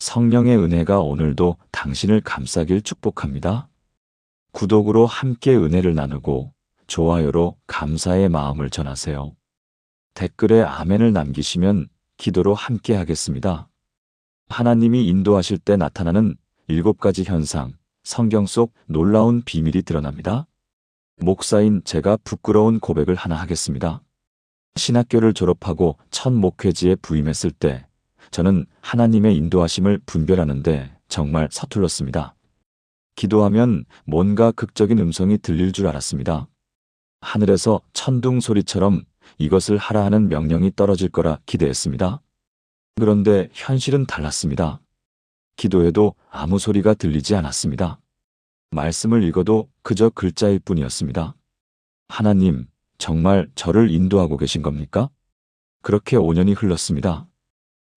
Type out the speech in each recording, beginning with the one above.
성령의 은혜가 오늘도 당신을 감싸길 축복합니다. 구독으로 함께 은혜를 나누고 좋아요로 감사의 마음을 전하세요. 댓글에 아멘을 남기시면 기도로 함께 하겠습니다. 하나님이 인도하실 때 나타나는 7가지 현상, 성경 속 놀라운 비밀이 드러납니다. 목사인 제가 부끄러운 고백을 하나 하겠습니다. 신학교를 졸업하고 첫 목회지에 부임했을 때 저는 하나님의 인도하심을 분별하는데 정말 서툴렀습니다. 기도하면 뭔가 극적인 음성이 들릴 줄 알았습니다. 하늘에서 천둥 소리처럼 이것을 하라 하는 명령이 떨어질 거라 기대했습니다. 그런데 현실은 달랐습니다. 기도해도 아무 소리가 들리지 않았습니다. 말씀을 읽어도 그저 글자일 뿐이었습니다. 하나님, 정말 저를 인도하고 계신 겁니까? 그렇게 5년이 흘렀습니다.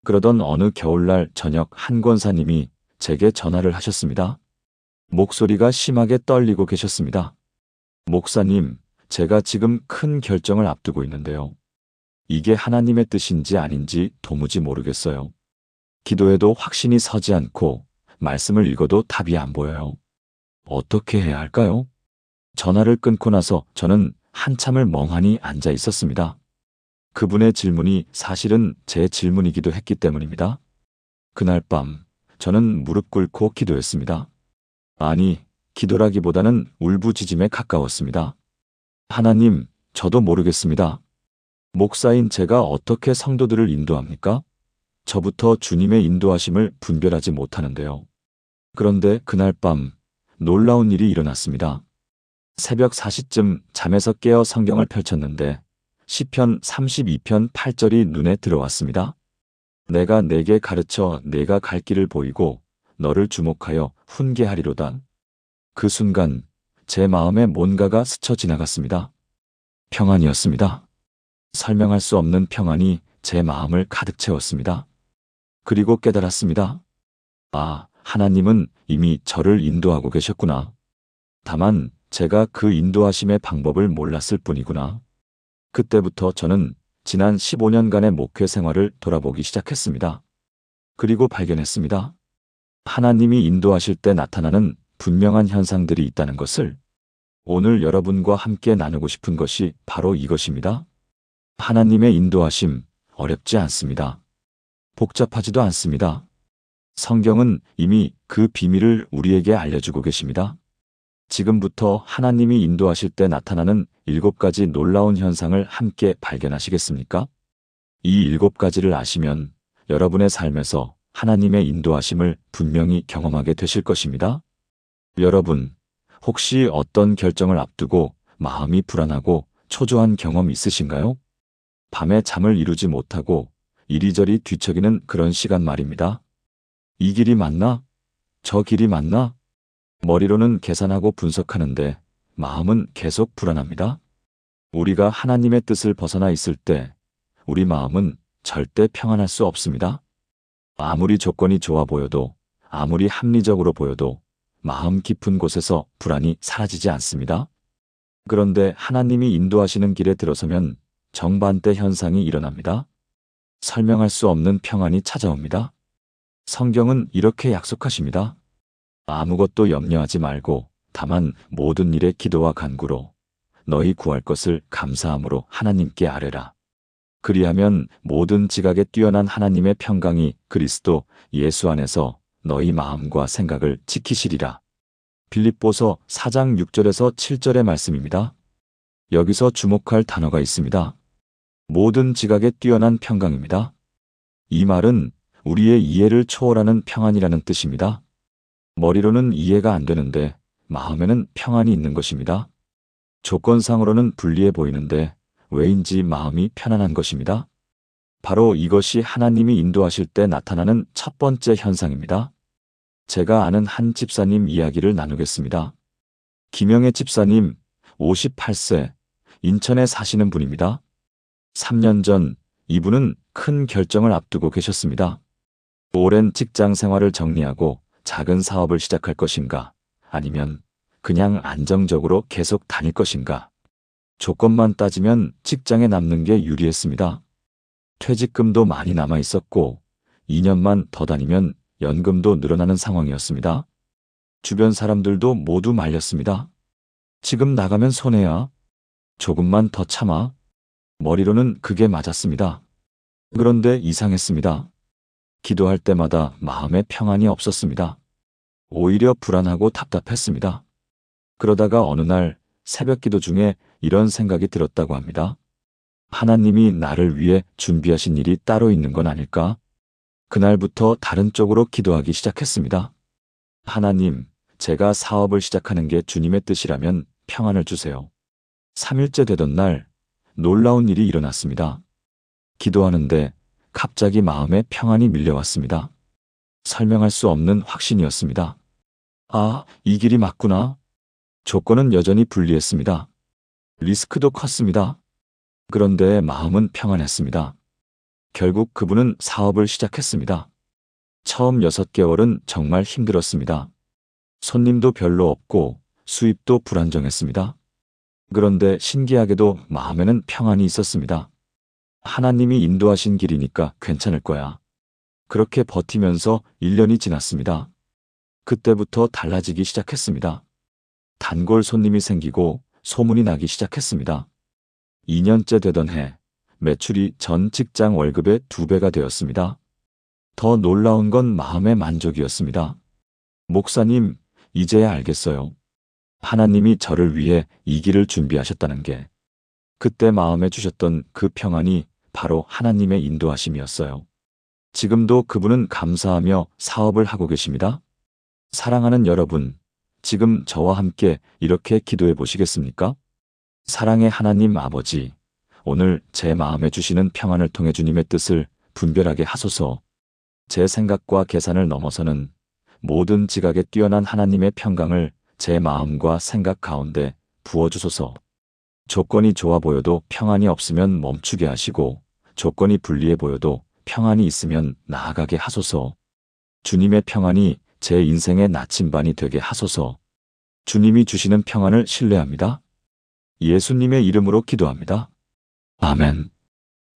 그러던 어느 겨울날 저녁 한 권사님이 제게 전화를 하셨습니다. 목소리가 심하게 떨리고 계셨습니다. 목사님, 제가 지금 큰 결정을 앞두고 있는데요. 이게 하나님의 뜻인지 아닌지 도무지 모르겠어요. 기도해도 확신이 서지 않고 말씀을 읽어도 답이 안 보여요. 어떻게 해야 할까요? 전화를 끊고 나서 저는 한참을 멍하니 앉아 있었습니다. 그분의 질문이 사실은 제 질문이기도 했기 때문입니다. 그날 밤 저는 무릎 꿇고 기도했습니다. 아니, 기도라기보다는 울부짖음에 가까웠습니다. 하나님, 저도 모르겠습니다. 목사인 제가 어떻게 성도들을 인도합니까? 저부터 주님의 인도하심을 분별하지 못하는데요. 그런데 그날 밤 놀라운 일이 일어났습니다. 새벽 4시쯤 잠에서 깨어 성경을 펼쳤는데 시편 32편 8절이 눈에 들어왔습니다. 내가 네게 가르쳐 네가 갈 길을 보이고 너를 주목하여 훈계하리로다. 그 순간 제 마음에 뭔가가 스쳐 지나갔습니다. 평안이었습니다. 설명할 수 없는 평안이 제 마음을 가득 채웠습니다. 그리고 깨달았습니다. 아, 하나님은 이미 저를 인도하고 계셨구나. 다만 제가 그 인도하심의 방법을 몰랐을 뿐이구나. 그때부터 저는 지난 15년간의 목회 생활을 돌아보기 시작했습니다. 그리고 발견했습니다. 하나님이 인도하실 때 나타나는 분명한 현상들이 있다는 것을. 오늘 여러분과 함께 나누고 싶은 것이 바로 이것입니다. 하나님의 인도하심, 어렵지 않습니다. 복잡하지도 않습니다. 성경은 이미 그 비밀을 우리에게 알려주고 계십니다. 지금부터 하나님이 인도하실 때 나타나는 7가지 놀라운 현상을 함께 발견하시겠습니까? 이 7가지를 아시면 여러분의 삶에서 하나님의 인도하심을 분명히 경험하게 되실 것입니다. 여러분, 혹시 어떤 결정을 앞두고 마음이 불안하고 초조한 경험 있으신가요? 밤에 잠을 이루지 못하고 이리저리 뒤척이는 그런 시간 말입니다. 이 길이 맞나? 저 길이 맞나? 머리로는 계산하고 분석하는데 마음은 계속 불안합니다. 우리가 하나님의 뜻을 벗어나 있을 때 우리 마음은 절대 평안할 수 없습니다. 아무리 조건이 좋아 보여도, 아무리 합리적으로 보여도 마음 깊은 곳에서 불안이 사라지지 않습니다. 그런데 하나님이 인도하시는 길에 들어서면 정반대 현상이 일어납니다. 설명할 수 없는 평안이 찾아옵니다. 성경은 이렇게 약속하십니다. 아무것도 염려하지 말고 다만 모든 일에 기도와 간구로 너희 구할 것을 감사함으로 하나님께 아뢰라. 그리하면 모든 지각에 뛰어난 하나님의 평강이 그리스도 예수 안에서 너희 마음과 생각을 지키시리라. 빌립보서 4장 6절에서 7절의 말씀입니다. 여기서 주목할 단어가 있습니다. 모든 지각에 뛰어난 평강입니다. 이 말은 우리의 이해를 초월하는 평안이라는 뜻입니다. 머리로는 이해가 안 되는데 마음에는 평안이 있는 것입니다. 조건상으로는 불리해 보이는데 왜인지 마음이 편안한 것입니다. 바로 이것이 하나님이 인도하실 때 나타나는 첫 번째 현상입니다. 제가 아는 한 집사님 이야기를 나누겠습니다. 김영애 집사님, 58세, 인천에 사시는 분입니다. 3년 전 이분은 큰 결정을 앞두고 계셨습니다. 오랜 직장 생활을 정리하고 작은 사업을 시작할 것인가, 아니면 그냥 안정적으로 계속 다닐 것인가. 조건만 따지면 직장에 남는 게 유리했습니다. 퇴직금도 많이 남아 있었고 2년만 더 다니면 연금도 늘어나는 상황이었습니다. 주변 사람들도 모두 말렸습니다. 지금 나가면 손해야. 조금만 더 참아. 머리로는 그게 맞았습니다. 그런데 이상했습니다. 기도할 때마다 마음에 평안이 없었습니다. 오히려 불안하고 답답했습니다. 그러다가 어느 날 새벽 기도 중에 이런 생각이 들었다고 합니다. 하나님이 나를 위해 준비하신 일이 따로 있는 건 아닐까? 그날부터 다른 쪽으로 기도하기 시작했습니다. 하나님, 제가 사업을 시작하는 게 주님의 뜻이라면 평안을 주세요. 3일째 되던 날 놀라운 일이 일어났습니다. 기도하는데 갑자기 마음에 평안이 밀려왔습니다. 설명할 수 없는 확신이었습니다. 아, 이 길이 맞구나. 조건은 여전히 불리했습니다. 리스크도 컸습니다. 그런데 마음은 평안했습니다. 결국 그분은 사업을 시작했습니다. 처음 6개월은 정말 힘들었습니다. 손님도 별로 없고 수입도 불안정했습니다. 그런데 신기하게도 마음에는 평안이 있었습니다. 하나님이 인도하신 길이니까 괜찮을 거야. 그렇게 버티면서 1년이 지났습니다. 그때부터 달라지기 시작했습니다. 단골 손님이 생기고 소문이 나기 시작했습니다. 2년째 되던 해, 매출이 전 직장 월급의 2배가 되었습니다. 더 놀라운 건 마음의 만족이었습니다. 목사님, 이제야 알겠어요. 하나님이 저를 위해 이 길을 준비하셨다는 게. 그때 마음에 주셨던 그 평안이 바로 하나님의 인도하심이었어요. 지금도 그분은 감사하며 사업을 하고 계십니다. 사랑하는 여러분, 지금 저와 함께 이렇게 기도해 보시겠습니까? 사랑의 하나님 아버지, 오늘 제 마음에 주시는 평안을 통해 주님의 뜻을 분별하게 하소서. 제 생각과 계산을 넘어서는 모든 지각에 뛰어난 하나님의 평강을 제 마음과 생각 가운데 부어주소서. 조건이 좋아 보여도 평안이 없으면 멈추게 하시고, 조건이 불리해 보여도 평안이 있으면 나아가게 하소서. 주님의 평안이 제 인생의 나침반이 되게 하소서. 주님이 주시는 평안을 신뢰합니다. 예수님의 이름으로 기도합니다. 아멘.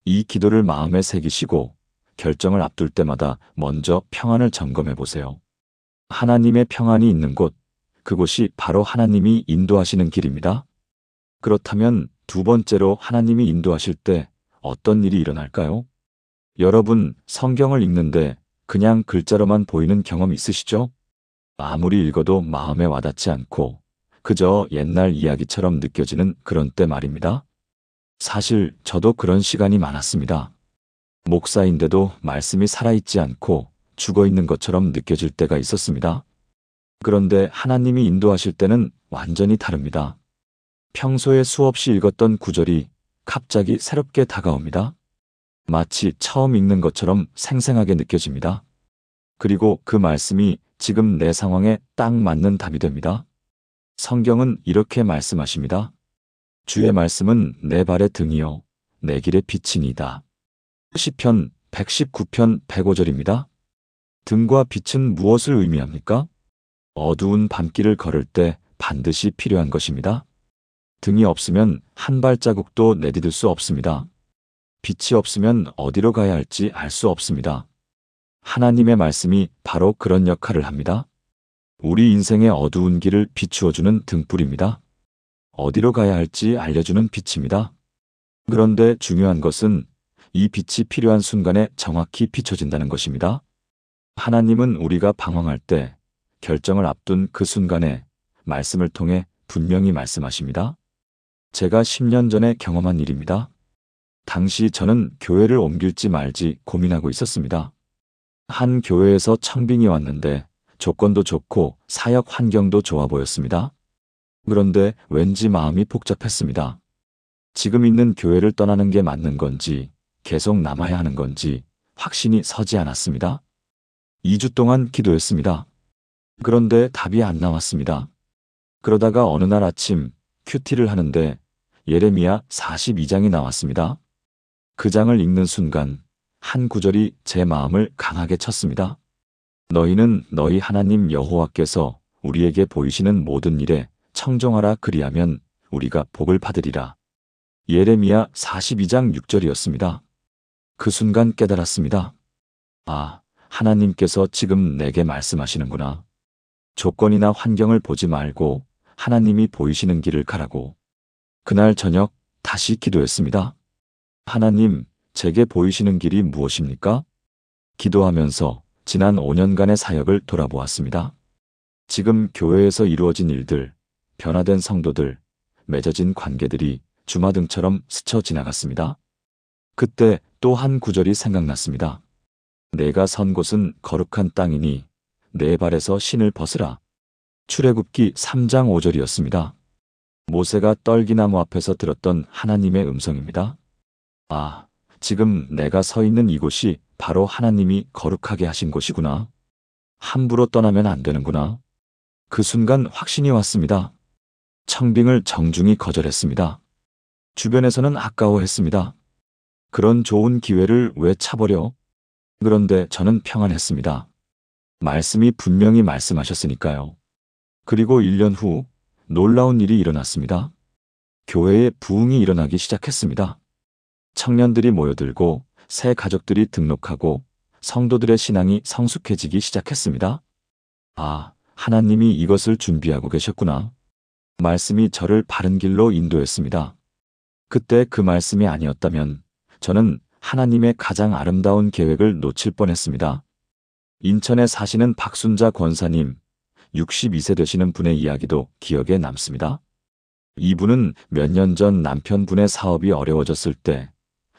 이 기도를 마음에 새기시고 결정을 앞둘 때마다 먼저 평안을 점검해 보세요. 하나님의 평안이 있는 곳, 그곳이 바로 하나님이 인도하시는 길입니다. 그렇다면 두 번째로 하나님이 인도하실 때 어떤 일이 일어날까요? 여러분, 성경을 읽는데 그냥 글자로만 보이는 경험 있으시죠? 아무리 읽어도 마음에 와닿지 않고 그저 옛날 이야기처럼 느껴지는 그런 때 말입니다. 사실 저도 그런 시간이 많았습니다. 목사인데도 말씀이 살아있지 않고 죽어있는 것처럼 느껴질 때가 있었습니다. 그런데 하나님이 인도하실 때는 완전히 다릅니다. 평소에 수없이 읽었던 구절이 갑자기 새롭게 다가옵니다. 마치 처음 읽는 것처럼 생생하게 느껴집니다. 그리고 그 말씀이 지금 내 상황에 딱 맞는 답이 됩니다. 성경은 이렇게 말씀하십니다. 주의 말씀은 내 발의 등이요 내 길의 빛이니이다. 시편 119편 105절입니다. 등과 빛은 무엇을 의미합니까? 어두운 밤길을 걸을 때 반드시 필요한 것입니다. 등이 없으면 한 발자국도 내디딜 수 없습니다. 빛이 없으면 어디로 가야 할지 알 수 없습니다. 하나님의 말씀이 바로 그런 역할을 합니다. 우리 인생의 어두운 길을 비추어주는 등불입니다. 어디로 가야 할지 알려주는 빛입니다. 그런데 중요한 것은 이 빛이 필요한 순간에 정확히 비춰진다는 것입니다. 하나님은 우리가 방황할 때, 결정을 앞둔 그 순간에 말씀을 통해 분명히 말씀하십니다. 제가 10년 전에 경험한 일입니다. 당시 저는 교회를 옮길지 말지 고민하고 있었습니다. 한 교회에서 청빙이 왔는데 조건도 좋고 사역 환경도 좋아 보였습니다. 그런데 왠지 마음이 복잡했습니다. 지금 있는 교회를 떠나는 게 맞는 건지 계속 남아야 하는 건지 확신이 서지 않았습니다. 2주 동안 기도했습니다. 그런데 답이 안 나왔습니다. 그러다가 어느 날 아침 큐티를 하는데 예레미야 42장이 나왔습니다. 그 장을 읽는 순간 한 구절이 제 마음을 강하게 쳤습니다. 너희는 너희 하나님 여호와께서 우리에게 보이시는 모든 일에 청종하라 그리하면 우리가 복을 받으리라. 예레미야 42장 6절이었습니다. 그 순간 깨달았습니다. 아, 하나님께서 지금 내게 말씀하시는구나. 조건이나 환경을 보지 말고 하나님이 보이시는 길을 가라고. 그날 저녁 다시 기도했습니다. 하나님, 제게 보이시는 길이 무엇입니까? 기도하면서 지난 5년간의 사역을 돌아보았습니다. 지금 교회에서 이루어진 일들, 변화된 성도들, 맺어진 관계들이 주마등처럼 스쳐 지나갔습니다. 그때 또 한 구절이 생각났습니다. 내가 선 곳은 거룩한 땅이니 내 발에서 신을 벗으라. 출애굽기 3장 5절이었습니다. 모세가 떨기나무 앞에서 들었던 하나님의 음성입니다. 아, 지금 내가 서 있는 이곳이 바로 하나님이 거룩하게 하신 곳이구나. 함부로 떠나면 안 되는구나. 그 순간 확신이 왔습니다. 청빙을 정중히 거절했습니다. 주변에서는 아까워했습니다. 그런 좋은 기회를 왜 차버려? 그런데 저는 평안했습니다. 말씀이 분명히 말씀하셨으니까요. 그리고 1년 후 놀라운 일이 일어났습니다. 교회에 부흥이 일어나기 시작했습니다. 청년들이 모여들고 새 가족들이 등록하고 성도들의 신앙이 성숙해지기 시작했습니다. 아, 하나님이 이것을 준비하고 계셨구나. 말씀이 저를 바른 길로 인도했습니다. 그때 그 말씀이 아니었다면 저는 하나님의 가장 아름다운 계획을 놓칠 뻔했습니다. 인천에 사시는 박순자 권사님, 62세 되시는 분의 이야기도 기억에 남습니다. 이분은 몇 년 전 남편분의 사업이 어려워졌을 때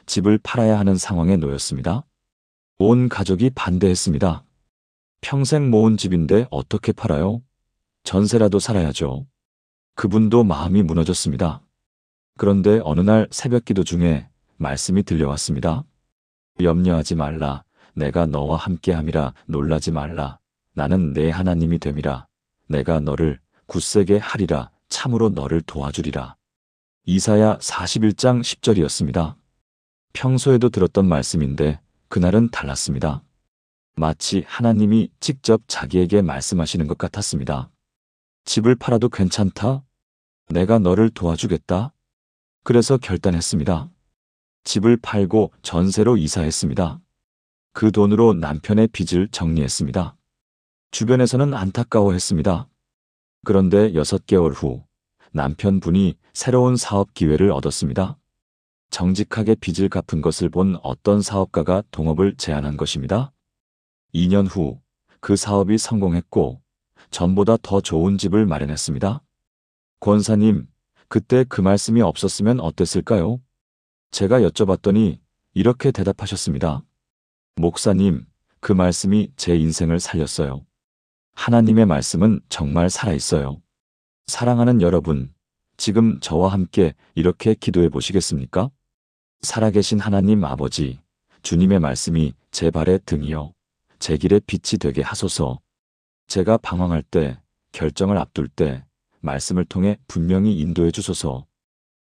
집을 팔아야 하는 상황에 놓였습니다. 온 가족이 반대했습니다. 평생 모은 집인데 어떻게 팔아요? 전세라도 살아야죠. 그분도 마음이 무너졌습니다. 그런데 어느 날 새벽기도 중에 말씀이 들려왔습니다. 염려하지 말라. 내가 너와 함께함이라. 놀라지 말라. 나는 내 하나님이 됨이라. 내가 너를 굳세게 하리라. 참으로 너를 도와주리라. 이사야 41장 10절이었습니다. 평소에도 들었던 말씀인데 그날은 달랐습니다. 마치 하나님이 직접 자기에게 말씀하시는 것 같았습니다. 집을 팔아도 괜찮다? 내가 너를 도와주겠다. 그래서 결단했습니다. 집을 팔고 전세로 이사했습니다. 그 돈으로 남편의 빚을 정리했습니다. 주변에서는 안타까워했습니다. 그런데 6개월 후 남편분이 새로운 사업 기회를 얻었습니다. 정직하게 빚을 갚은 것을 본 어떤 사업가가 동업을 제안한 것입니다. 2년 후 그 사업이 성공했고 전보다 더 좋은 집을 마련했습니다. 권사님, 그때 그 말씀이 없었으면 어땠을까요? 제가 여쭤봤더니 이렇게 대답하셨습니다. 목사님, 그 말씀이 제 인생을 살렸어요. 하나님의 말씀은 정말 살아있어요. 사랑하는 여러분, 지금 저와 함께 이렇게 기도해 보시겠습니까? 살아계신 하나님 아버지, 주님의 말씀이 제 발의 등이요, 제 길의 빛이 되게 하소서. 제가 방황할 때, 결정을 앞둘 때, 말씀을 통해 분명히 인도해 주소서.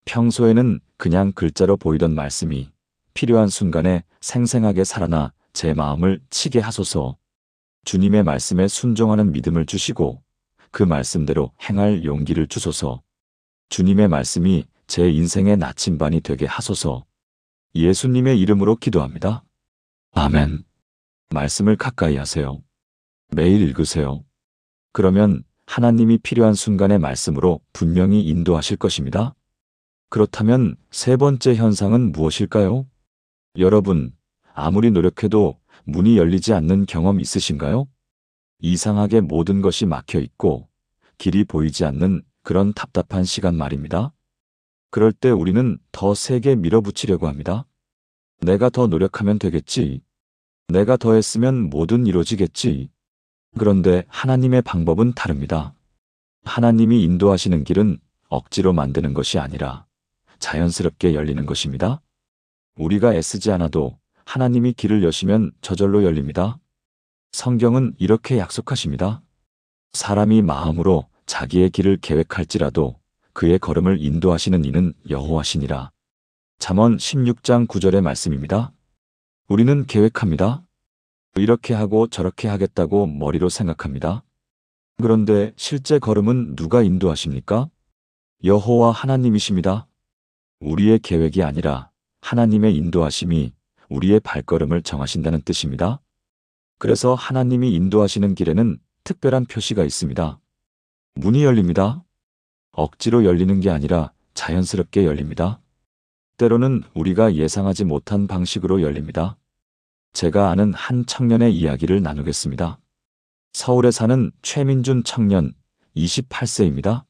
평소에는 그냥 글자로 보이던 말씀이 필요한 순간에 생생하게 살아나 제 마음을 치게 하소서. 주님의 말씀에 순종하는 믿음을 주시고 그 말씀대로 행할 용기를 주소서. 주님의 말씀이 제 인생의 나침반이 되게 하소서. 예수님의 이름으로 기도합니다. 아멘. 말씀을 가까이 하세요. 매일 읽으세요. 그러면 하나님이 필요한 순간의 말씀으로 분명히 인도하실 것입니다. 그렇다면 세 번째 현상은 무엇일까요? 여러분, 아무리 노력해도 문이 열리지 않는 경험 있으신가요? 이상하게 모든 것이 막혀 있고 길이 보이지 않는 그런 답답한 시간 말입니다. 그럴 때 우리는 더 세게 밀어붙이려고 합니다. 내가 더 노력하면 되겠지. 내가 더 했으면 뭐든 이루어지겠지. 그런데 하나님의 방법은 다릅니다. 하나님이 인도하시는 길은 억지로 만드는 것이 아니라 자연스럽게 열리는 것입니다. 우리가 애쓰지 않아도 하나님이 길을 여시면 저절로 열립니다. 성경은 이렇게 약속하십니다. 사람이 마음으로 자기의 길을 계획할지라도 그의 걸음을 인도하시는 이는 여호와시니라. 잠언 16장 9절의 말씀입니다. 우리는 계획합니다. 이렇게 하고 저렇게 하겠다고 머리로 생각합니다. 그런데 실제 걸음은 누가 인도하십니까? 여호와 하나님이십니다. 우리의 계획이 아니라 하나님의 인도하심이 우리의 발걸음을 정하신다는 뜻입니다. 그래서 하나님이 인도하시는 길에는 특별한 표시가 있습니다. 문이 열립니다. 억지로 열리는 게 아니라 자연스럽게 열립니다. 때로는 우리가 예상하지 못한 방식으로 열립니다. 제가 아는 한 청년의 이야기를 나누겠습니다. 서울에 사는 최민준 청년, 28세입니다.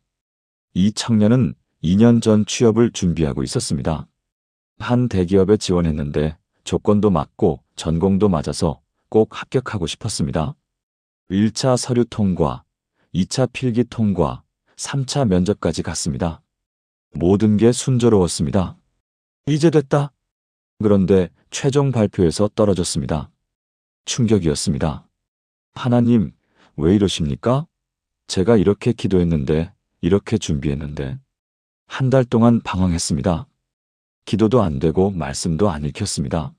이 청년은 2년 전 취업을 준비하고 있었습니다. 한 대기업에 지원했는데 조건도 맞고 전공도 맞아서 꼭 합격하고 싶었습니다. 1차 서류 통과, 2차 필기 통과, 3차 면접까지 갔습니다. 모든 게 순조로웠습니다. 이제 됐다. 그런데 최종 발표에서 떨어졌습니다. 충격이었습니다. 하나님, 왜 이러십니까? 제가 이렇게 기도했는데, 이렇게 준비했는데. 한 달 동안 방황했습니다. 기도도 안 되고 말씀도 안 읽혔습니다.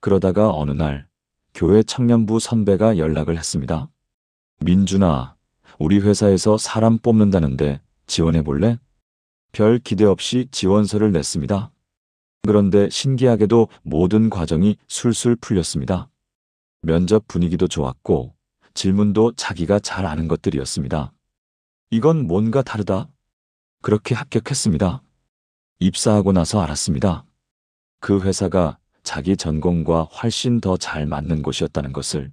그러다가 어느 날 교회 청년부 선배가 연락을 했습니다. 민준아, 우리 회사에서 사람 뽑는다는데 지원해 볼래? 별 기대 없이 지원서를 냈습니다. 그런데 신기하게도 모든 과정이 술술 풀렸습니다. 면접 분위기도 좋았고 질문도 자기가 잘 아는 것들이었습니다. 이건 뭔가 다르다. 그렇게 합격했습니다. 입사하고 나서 알았습니다. 그 회사가 자기 전공과 훨씬 더 잘 맞는 곳이었다는 것을.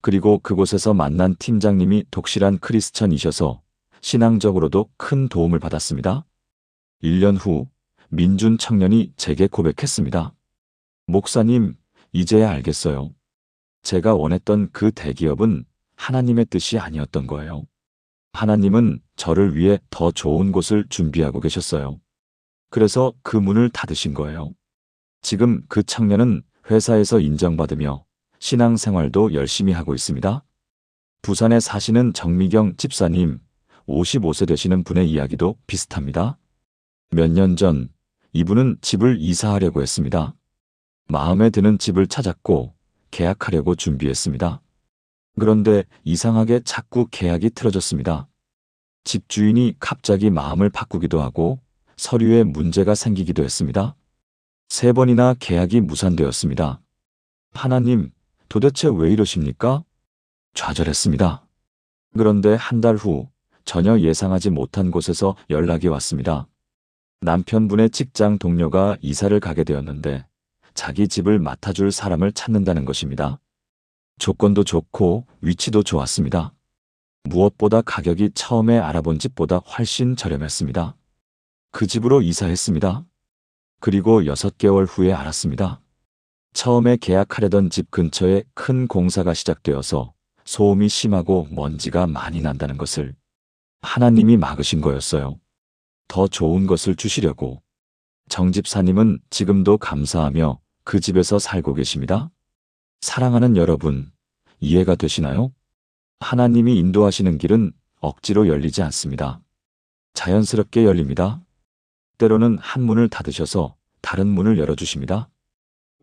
그리고 그곳에서 만난 팀장님이 독실한 크리스천이셔서 신앙적으로도 큰 도움을 받았습니다. 1년 후 민준 청년이 제게 고백했습니다. 목사님, 이제야 알겠어요. 제가 원했던 그 대기업은 하나님의 뜻이 아니었던 거예요. 하나님은 저를 위해 더 좋은 곳을 준비하고 계셨어요. 그래서 그 문을 닫으신 거예요. 지금 그 청년은 회사에서 인정받으며 신앙생활도 열심히 하고 있습니다. 부산에 사시는 정미경 집사님, 55세 되시는 분의 이야기도 비슷합니다. 몇 년 전 이분은 집을 이사하려고 했습니다. 마음에 드는 집을 찾았고 계약하려고 준비했습니다. 그런데 이상하게 자꾸 계약이 틀어졌습니다. 집주인이 갑자기 마음을 바꾸기도 하고 서류에 문제가 생기기도 했습니다. 3번이나 계약이 무산되었습니다. 하나님, 도대체 왜 이러십니까? 좌절했습니다. 그런데 한 달 후 전혀 예상하지 못한 곳에서 연락이 왔습니다. 남편분의 직장 동료가 이사를 가게 되었는데 자기 집을 맡아줄 사람을 찾는다는 것입니다. 조건도 좋고 위치도 좋았습니다. 무엇보다 가격이 처음에 알아본 집보다 훨씬 저렴했습니다. 그 집으로 이사했습니다. 그리고 6개월 후에 알았습니다. 처음에 계약하려던 집 근처에 큰 공사가 시작되어서 소음이 심하고 먼지가 많이 난다는 것을. 하나님이 막으신 거였어요. 더 좋은 것을 주시려고. 정 집사님은 지금도 감사하며 그 집에서 살고 계십니다. 사랑하는 여러분, 이해가 되시나요? 하나님이 인도하시는 길은 억지로 열리지 않습니다. 자연스럽게 열립니다. 때로는 한 문을 닫으셔서 다른 문을 열어주십니다.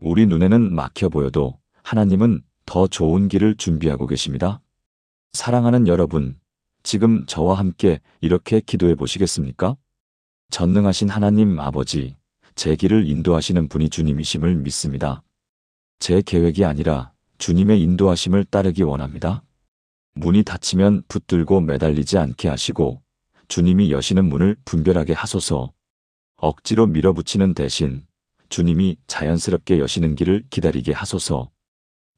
우리 눈에는 막혀 보여도 하나님은 더 좋은 길을 준비하고 계십니다. 사랑하는 여러분, 지금 저와 함께 이렇게 기도해 보시겠습니까? 전능하신 하나님 아버지, 제 길을 인도하시는 분이 주님이심을 믿습니다. 제 계획이 아니라 주님의 인도하심을 따르기 원합니다. 문이 닫히면 붙들고 매달리지 않게 하시고 주님이 여시는 문을 분별하게 하소서. 억지로 밀어붙이는 대신 주님이 자연스럽게 여시는 길을 기다리게 하소서.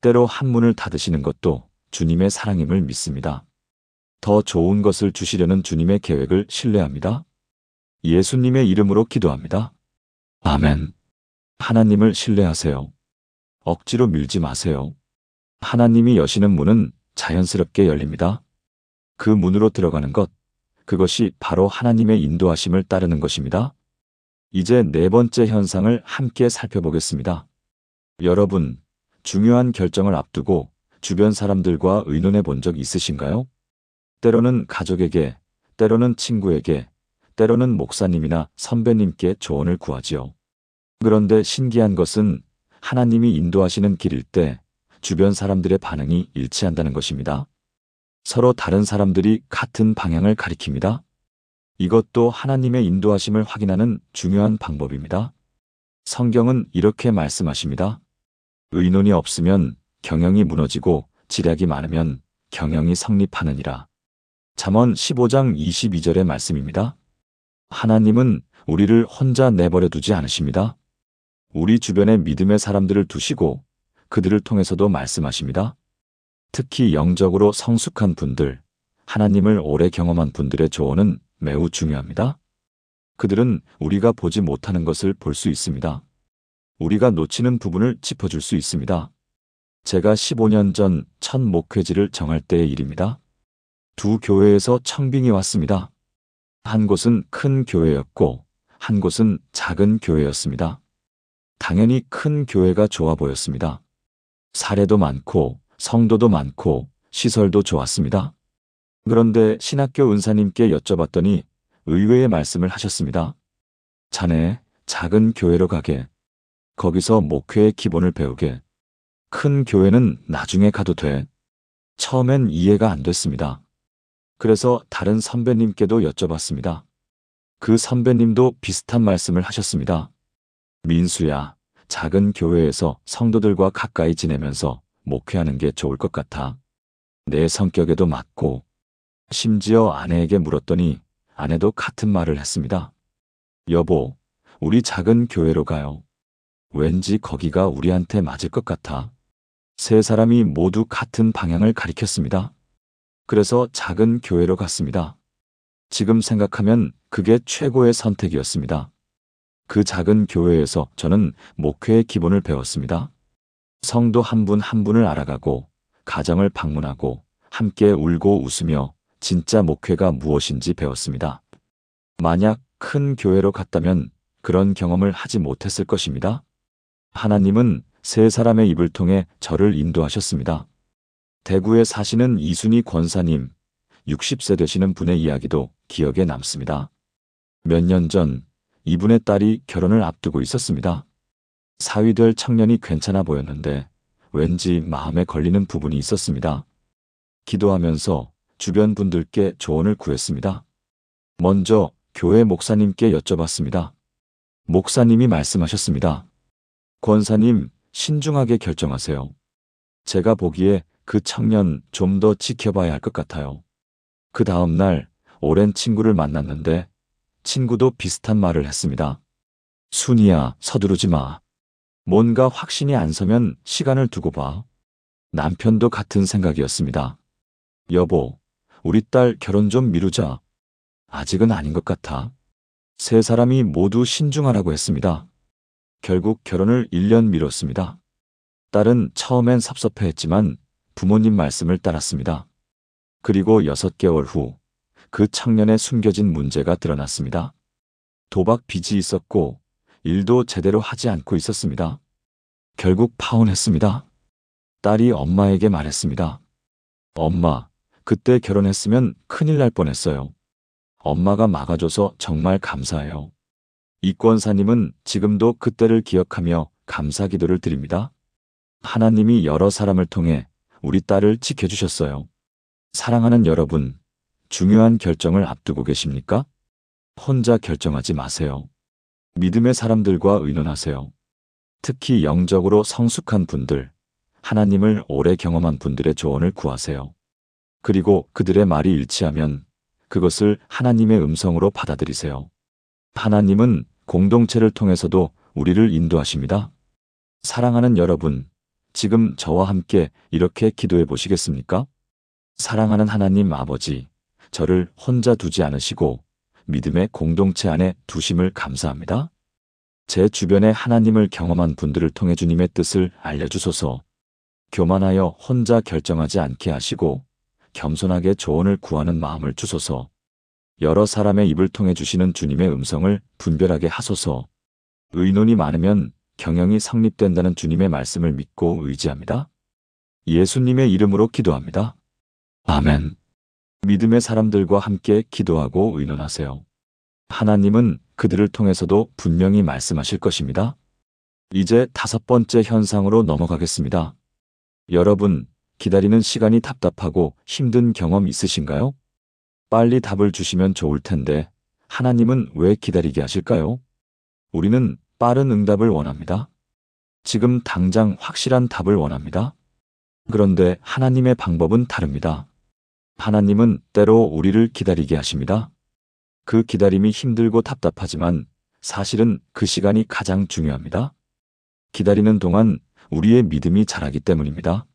때로 한 문을 닫으시는 것도 주님의 사랑임을 믿습니다. 더 좋은 것을 주시려는 주님의 계획을 신뢰합니다. 예수님의 이름으로 기도합니다. 아멘. 하나님을 신뢰하세요. 억지로 밀지 마세요. 하나님이 여시는 문은 자연스럽게 열립니다. 그 문으로 들어가는 것, 그것이 바로 하나님의 인도하심을 따르는 것입니다. 이제 4번째 현상을 함께 살펴보겠습니다. 여러분, 중요한 결정을 앞두고 주변 사람들과 의논해 본 적 있으신가요? 때로는 가족에게, 때로는 친구에게, 때로는 목사님이나 선배님께 조언을 구하지요. 그런데 신기한 것은 하나님이 인도하시는 길일 때 주변 사람들의 반응이 일치한다는 것입니다. 서로 다른 사람들이 같은 방향을 가리킵니다. 이것도 하나님의 인도하심을 확인하는 중요한 방법입니다. 성경은 이렇게 말씀하십니다. 의논이 없으면 경영이 무너지고 지략이 많으면 경영이 성립하느니라. 잠언 15장 22절의 말씀입니다. 하나님은 우리를 혼자 내버려 두지 않으십니다. 우리 주변에 믿음의 사람들을 두시고 그들을 통해서도 말씀하십니다. 특히 영적으로 성숙한 분들, 하나님을 오래 경험한 분들의 조언은 매우 중요합니다. 그들은 우리가 보지 못하는 것을 볼 수 있습니다. 우리가 놓치는 부분을 짚어줄 수 있습니다. 제가 15년 전 첫 목회지를 정할 때의 일입니다. 두 교회에서 청빙이 왔습니다. 한 곳은 큰 교회였고 한 곳은 작은 교회였습니다. 당연히 큰 교회가 좋아 보였습니다. 사례도 많고 성도도 많고 시설도 좋았습니다. 그런데 신학교 은사님께 여쭤봤더니 의외의 말씀을 하셨습니다. 자네 작은 교회로 가게. 거기서 목회의 기본을 배우게. 큰 교회는 나중에 가도 돼. 처음엔 이해가 안 됐습니다. 그래서 다른 선배님께도 여쭤봤습니다. 그 선배님도 비슷한 말씀을 하셨습니다. 민수야, 작은 교회에서 성도들과 가까이 지내면서 목회하는 게 좋을 것 같아. 내 성격에도 맞고. 심지어 아내에게 물었더니 아내도 같은 말을 했습니다. 여보, 우리 작은 교회로 가요. 왠지 거기가 우리한테 맞을 것 같아. 세 사람이 모두 같은 방향을 가리켰습니다. 그래서 작은 교회로 갔습니다. 지금 생각하면 그게 최고의 선택이었습니다. 그 작은 교회에서 저는 목회의 기본을 배웠습니다. 성도 한 분 한 분을 알아가고 가정을 방문하고 함께 울고 웃으며 진짜 목회가 무엇인지 배웠습니다. 만약 큰 교회로 갔다면 그런 경험을 하지 못했을 것입니다. 하나님은 세 사람의 입을 통해 저를 인도하셨습니다. 대구에 사시는 이순희 권사님, 60세 되시는 분의 이야기도 기억에 남습니다. 몇 년 전 이분의 딸이 결혼을 앞두고 있었습니다. 사위될 청년이 괜찮아 보였는데 왠지 마음에 걸리는 부분이 있었습니다. 기도하면서 주변 분들께 조언을 구했습니다. 먼저 교회 목사님께 여쭤봤습니다. 목사님이 말씀하셨습니다. 권사님, 신중하게 결정하세요. 제가 보기에 그 청년 좀 더 지켜봐야 할 것 같아요. 그 다음 날 오랜 친구를 만났는데 친구도 비슷한 말을 했습니다. 순이야, 서두르지 마. 뭔가 확신이 안 서면 시간을 두고 봐. 남편도 같은 생각이었습니다. 여보, 우리 딸 결혼 좀 미루자. 아직은 아닌 것 같아. 세 사람이 모두 신중하라고 했습니다. 결국 결혼을 1년 미뤘습니다. 딸은 처음엔 섭섭해했지만 부모님 말씀을 따랐습니다. 그리고 6개월 후 그 청년의 숨겨진 문제가 드러났습니다. 도박 빚이 있었고 일도 제대로 하지 않고 있었습니다. 결국 파혼했습니다. 딸이 엄마에게 말했습니다. 엄마, 그때 결혼했으면 큰일 날 뻔했어요. 엄마가 막아줘서 정말 감사해요. 이 권사님은 지금도 그때를 기억하며 감사 기도를 드립니다. 하나님이 여러 사람을 통해 우리 딸을 지켜주셨어요. 사랑하는 여러분, 중요한 결정을 앞두고 계십니까? 혼자 결정하지 마세요. 믿음의 사람들과 의논하세요. 특히 영적으로 성숙한 분들, 하나님을 오래 경험한 분들의 조언을 구하세요. 그리고 그들의 말이 일치하면 그것을 하나님의 음성으로 받아들이세요. 하나님은 공동체를 통해서도 우리를 인도하십니다. 사랑하는 여러분, 지금 저와 함께 이렇게 기도해 보시겠습니까? 사랑하는 하나님 아버지, 저를 혼자 두지 않으시고 믿음의 공동체 안에 두심을 감사합니다. 제 주변에 하나님을 경험한 분들을 통해 주님의 뜻을 알려주소서. 교만하여 혼자 결정하지 않게 하시고 겸손하게 조언을 구하는 마음을 주소서. 여러 사람의 입을 통해 주시는 주님의 음성을 분별하게 하소서. 의논이 많으면 경영이 성립된다는 주님의 말씀을 믿고 의지합니다. 예수님의 이름으로 기도합니다. 아멘. 믿음의 사람들과 함께 기도하고 의논하세요. 하나님은 그들을 통해서도 분명히 말씀하실 것입니다. 이제 5번째 현상으로 넘어가겠습니다. 여러분, 기다리는 시간이 답답하고 힘든 경험 있으신가요? 빨리 답을 주시면 좋을 텐데 하나님은 왜 기다리게 하실까요? 우리는 빠른 응답을 원합니다. 지금 당장 확실한 답을 원합니다. 그런데 하나님의 방법은 다릅니다. 하나님은 때로 우리를 기다리게 하십니다. 그 기다림이 힘들고 답답하지만 사실은 그 시간이 가장 중요합니다. 기다리는 동안 우리의 믿음이 자라기 때문입니다.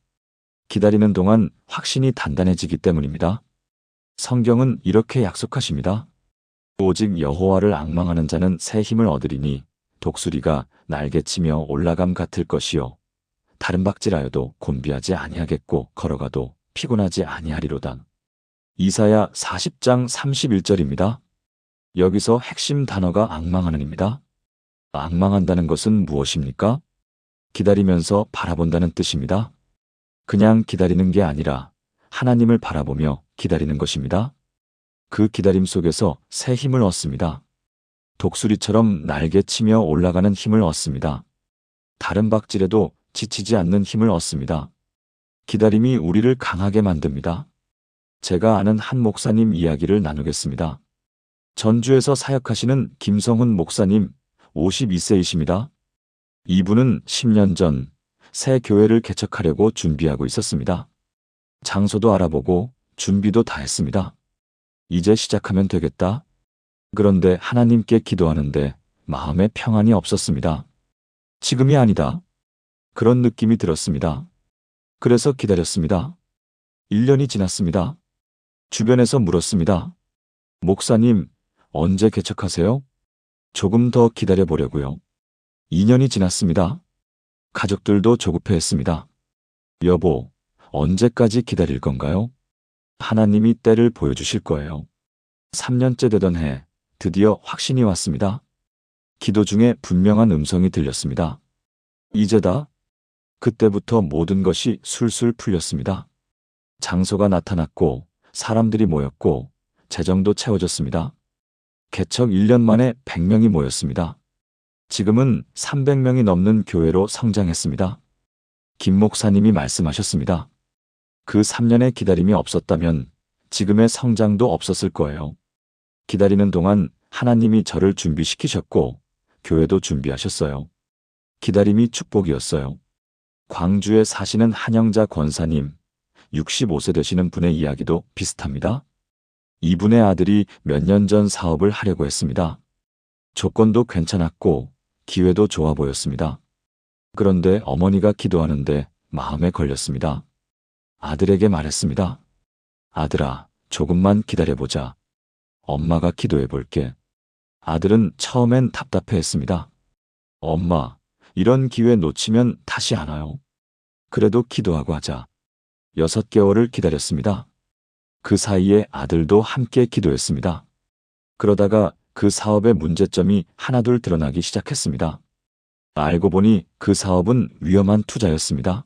기다리는 동안 확신이 단단해지기 때문입니다. 성경은 이렇게 약속하십니다. 오직 여호와를 앙망하는 자는 새 힘을 얻으리니 독수리가 날개치며 올라감 같을 것이요 다른 박질하여도 곤비하지 아니하겠고 걸어가도 피곤하지 아니하리로다. 이사야 40장 31절입니다. 여기서 핵심 단어가 앙망하는입니다. 앙망한다는 것은 무엇입니까? 기다리면서 바라본다는 뜻입니다. 그냥 기다리는 게 아니라 하나님을 바라보며 기다리는 것입니다. 그 기다림 속에서 새 힘을 얻습니다. 독수리처럼 날개치며 올라가는 힘을 얻습니다. 다른 박질에도 지치지 않는 힘을 얻습니다. 기다림이 우리를 강하게 만듭니다. 제가 아는 한 목사님 이야기를 나누겠습니다. 전주에서 사역하시는 김성훈 목사님 52세이십니다. 이분은 10년 전 새 교회를 개척하려고 준비하고 있었습니다. 장소도 알아보고 준비도 다 했습니다. 이제 시작하면 되겠다. 그런데 하나님께 기도하는데 마음에 평안이 없었습니다. 지금이 아니다. 그런 느낌이 들었습니다. 그래서 기다렸습니다. 1년이 지났습니다. 주변에서 물었습니다. 목사님, 언제 개척하세요? 조금 더 기다려 보려고요. 2년이 지났습니다. 가족들도 조급해했습니다. 여보, 언제까지 기다릴 건가요? 하나님이 때를 보여주실 거예요. 3년째 되던 해, 드디어 확신이 왔습니다. 기도 중에 분명한 음성이 들렸습니다. 이제다. 그때부터 모든 것이 술술 풀렸습니다. 장소가 나타났고, 사람들이 모였고, 재정도 채워졌습니다. 개척 1년 만에 100명이 모였습니다. 지금은 300명이 넘는 교회로 성장했습니다. 김 목사님이 말씀하셨습니다. 그 3년의 기다림이 없었다면 지금의 성장도 없었을 거예요. 기다리는 동안 하나님이 저를 준비시키셨고 교회도 준비하셨어요. 기다림이 축복이었어요. 광주에 사시는 한영자 권사님, 65세 되시는 분의 이야기도 비슷합니다. 이분의 아들이 몇 년 전 사업을 하려고 했습니다. 조건도 괜찮았고 기회도 좋아 보였습니다. 그런데 어머니가 기도하는데 마음에 걸렸습니다. 아들에게 말했습니다. 아들아, 조금만 기다려보자. 엄마가 기도해 볼게. 아들은 처음엔 답답해했습니다. 엄마, 이런 기회 놓치면 다시 안 와요. 그래도 기도하고 하자. 6개월을 기다렸습니다. 그 사이에 아들도 함께 기도했습니다. 그러다가 그 사업의 문제점이 하나둘 드러나기 시작했습니다. 알고 보니 그 사업은 위험한 투자였습니다.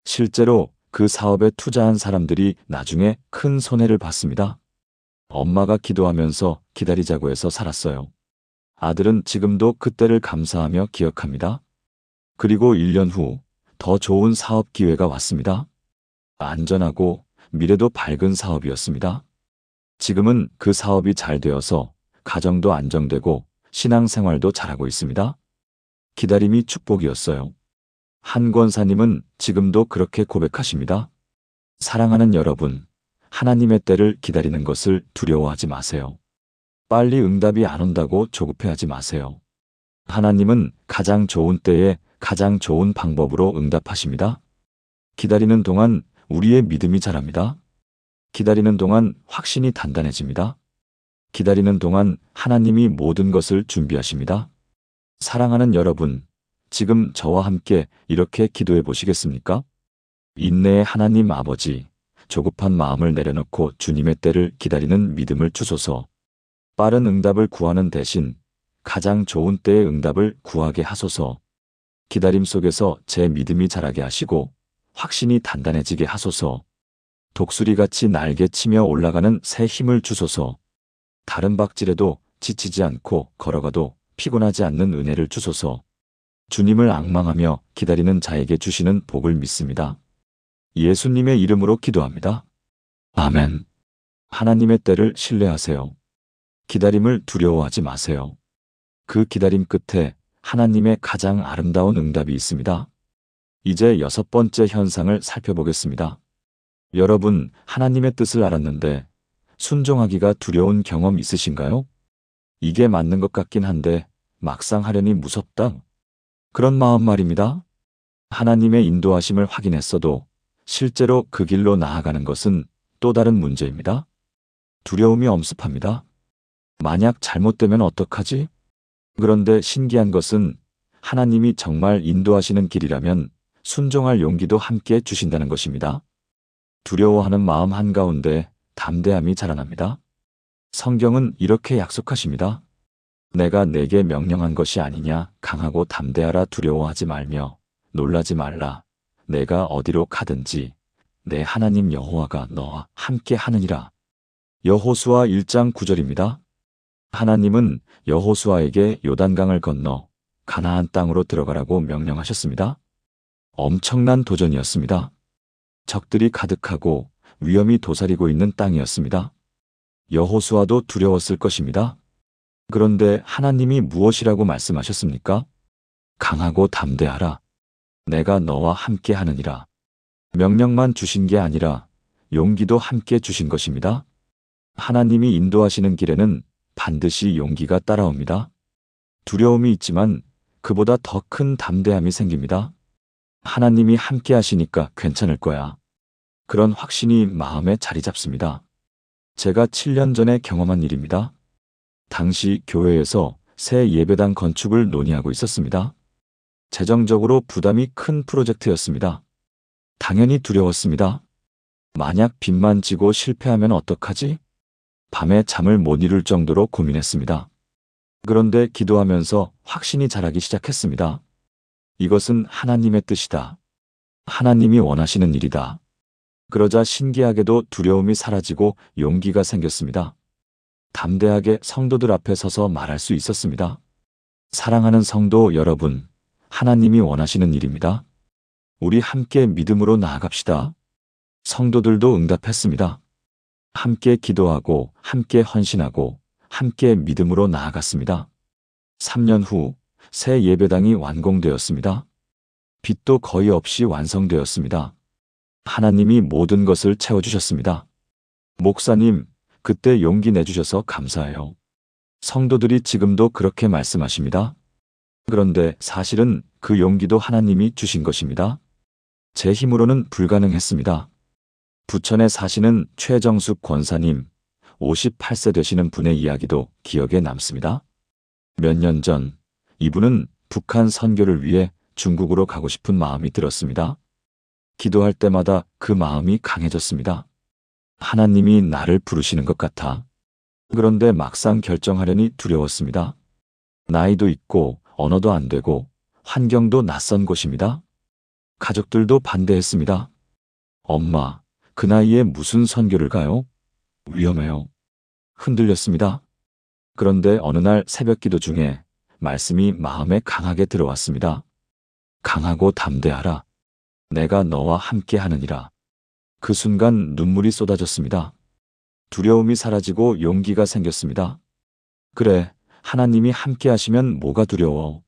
실제로 그 사업에 투자한 사람들이 나중에 큰 손해를 봤습니다. 엄마가 기도하면서 기다리자고 해서 살았어요. 아들은 지금도 그때를 감사하며 기억합니다. 그리고 1년 후 더 좋은 사업 기회가 왔습니다. 안전하고 미래도 밝은 사업이었습니다. 지금은 그 사업이 잘 되어서 가정도 안정되고 신앙생활도 잘하고 있습니다. 기다림이 축복이었어요. 한 권사님은 지금도 그렇게 고백하십니다. 사랑하는 여러분, 하나님의 때를 기다리는 것을 두려워하지 마세요. 빨리 응답이 안 온다고 조급해하지 마세요. 하나님은 가장 좋은 때에 가장 좋은 방법으로 응답하십니다. 기다리는 동안 우리의 믿음이 자랍니다. 기다리는 동안 확신이 단단해집니다. 기다리는 동안 하나님이 모든 것을 준비하십니다. 사랑하는 여러분, 지금 저와 함께 이렇게 기도해 보시겠습니까? 인내의 하나님 아버지, 조급한 마음을 내려놓고 주님의 때를 기다리는 믿음을 주소서. 빠른 응답을 구하는 대신 가장 좋은 때의 응답을 구하게 하소서. 기다림 속에서 제 믿음이 자라게 하시고 확신이 단단해지게 하소서. 독수리같이 날개치며 올라가는 새 힘을 주소서. 다른 박질에도 지치지 않고 걸어가도 피곤하지 않는 은혜를 주소서. 주님을 앙망하며 기다리는 자에게 주시는 복을 믿습니다. 예수님의 이름으로 기도합니다. 아멘. 하나님의 때를 신뢰하세요. 기다림을 두려워하지 마세요. 그 기다림 끝에 하나님의 가장 아름다운 응답이 있습니다. 이제 6번째 현상을 살펴보겠습니다. 여러분, 하나님의 뜻을 알았는데 순종하기가 두려운 경험 있으신가요? 이게 맞는 것 같긴 한데 막상 하려니 무섭다. 그런 마음 말입니다. 하나님의 인도하심을 확인했어도 실제로 그 길로 나아가는 것은 또 다른 문제입니다. 두려움이 엄습합니다. 만약 잘못되면 어떡하지? 그런데 신기한 것은 하나님이 정말 인도하시는 길이라면 순종할 용기도 함께 주신다는 것입니다. 두려워하는 마음 한가운데 담대함이 자라납니다. 성경은 이렇게 약속하십니다. 내가 내게 명령한 것이 아니냐, 강하고 담대하라, 두려워하지 말며 놀라지 말라. 내가 어디로 가든지 내 하나님 여호와가 너와 함께 하느니라. 여호수아 1장 9절입니다. 하나님은 여호수아에게 요단강을 건너 가나안 땅으로 들어가라고 명령하셨습니다. 엄청난 도전이었습니다. 적들이 가득하고 위험이 도사리고 있는 땅이었습니다. 여호수아도 두려웠을 것입니다. 그런데 하나님이 무엇이라고 말씀하셨습니까? 강하고 담대하라. 내가 너와 함께 하느니라. 명령만 주신 게 아니라 용기도 함께 주신 것입니다. 하나님이 인도하시는 길에는 반드시 용기가 따라옵니다. 두려움이 있지만 그보다 더 큰 담대함이 생깁니다. 하나님이 함께 하시니까 괜찮을 거야. 그런 확신이 마음에 자리 잡습니다. 제가 7년 전에 경험한 일입니다. 당시 교회에서 새 예배당 건축을 논의하고 있었습니다. 재정적으로 부담이 큰 프로젝트였습니다. 당연히 두려웠습니다. 만약 빚만 지고 실패하면 어떡하지? 밤에 잠을 못 이룰 정도로 고민했습니다. 그런데 기도하면서 확신이 자라기 시작했습니다. 이것은 하나님의 뜻이다. 하나님이 원하시는 일이다. 그러자 신기하게도 두려움이 사라지고 용기가 생겼습니다. 담대하게 성도들 앞에 서서 말할 수 있었습니다. 사랑하는 성도 여러분, 하나님이 원하시는 일입니다. 우리 함께 믿음으로 나아갑시다. 성도들도 응답했습니다. 함께 기도하고 함께 헌신하고 함께 믿음으로 나아갔습니다. 3년 후 새 예배당이 완공되었습니다. 빚도 거의 없이 완성되었습니다. 하나님이 모든 것을 채워주셨습니다. 목사님, 그때 용기 내주셔서 감사해요. 성도들이 지금도 그렇게 말씀하십니다. 그런데 사실은 그 용기도 하나님이 주신 것입니다. 제 힘으로는 불가능했습니다. 부천에 사시는 최정숙 권사님, 58세 되시는 분의 이야기도 기억에 남습니다. 몇 년 전 이분은 북한 선교를 위해 중국으로 가고 싶은 마음이 들었습니다. 기도할 때마다 그 마음이 강해졌습니다. 하나님이 나를 부르시는 것 같아. 그런데 막상 결정하려니 두려웠습니다. 나이도 있고 언어도 안 되고 환경도 낯선 곳입니다. 가족들도 반대했습니다. 엄마, 그 나이에 무슨 선교를 가요? 위험해요. 흔들렸습니다. 그런데 어느 날 새벽 기도 중에 말씀이 마음에 강하게 들어왔습니다. 강하고 담대하라. 내가 너와 함께 하느니라. 그 순간 눈물이 쏟아졌습니다. 두려움이 사라지고 용기가 생겼습니다. 그래, 하나님이 함께 하시면 뭐가 두려워.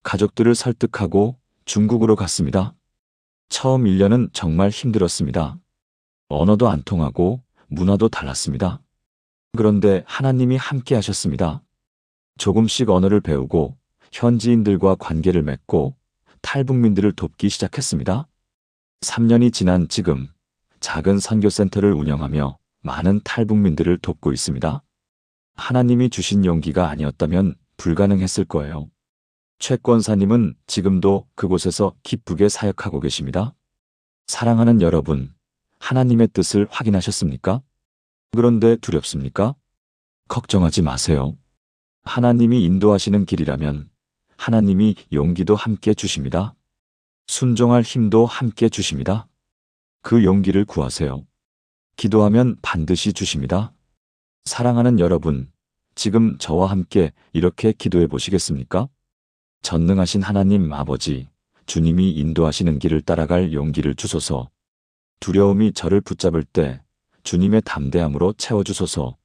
가족들을 설득하고 중국으로 갔습니다. 처음 1년은 정말 힘들었습니다. 언어도 안 통하고 문화도 달랐습니다. 그런데 하나님이 함께 하셨습니다. 조금씩 언어를 배우고 현지인들과 관계를 맺고 탈북민들을 돕기 시작했습니다. 3년이 지난 지금 작은 선교센터를 운영하며 많은 탈북민들을 돕고 있습니다. 하나님이 주신 용기가 아니었다면 불가능했을 거예요. 최 권사님은 지금도 그곳에서 기쁘게 사역하고 계십니다. 사랑하는 여러분, 하나님의 뜻을 확인하셨습니까? 그런데 두렵습니까? 걱정하지 마세요. 하나님이 인도하시는 길이라면 하나님이 용기도 함께 주십니다. 순종할 힘도 함께 주십니다. 그 용기를 구하세요. 기도하면 반드시 주십니다. 사랑하는 여러분, 지금 저와 함께 이렇게 기도해 보시겠습니까? 전능하신 하나님 아버지, 주님이 인도하시는 길을 따라갈 용기를 주소서. 두려움이 저를 붙잡을 때 주님의 담대함으로 채워주소서.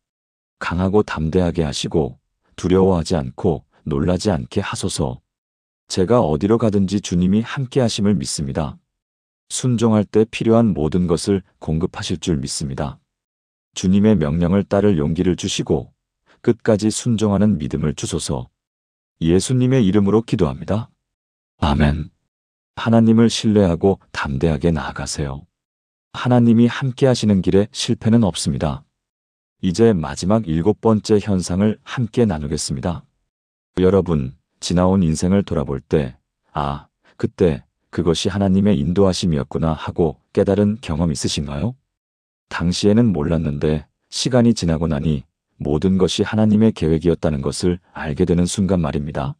강하고 담대하게 하시고 두려워하지 않고 놀라지 않게 하소서. 제가 어디로 가든지 주님이 함께 하심을 믿습니다. 순종할 때 필요한 모든 것을 공급하실 줄 믿습니다. 주님의 명령을 따를 용기를 주시고 끝까지 순종하는 믿음을 주소서. 예수님의 이름으로 기도합니다. 아멘. 하나님을 신뢰하고 담대하게 나아가세요. 하나님이 함께 하시는 길에 실패는 없습니다. 이제 마지막 7번째 현상을 함께 나누겠습니다. 여러분, 지나온 인생을 돌아볼 때, 그때 그것이 하나님의 인도하심이었구나 하고 깨달은 경험 있으신가요? 당시에는 몰랐는데 시간이 지나고 나니 모든 것이 하나님의 계획이었다는 것을 알게 되는 순간 말입니다.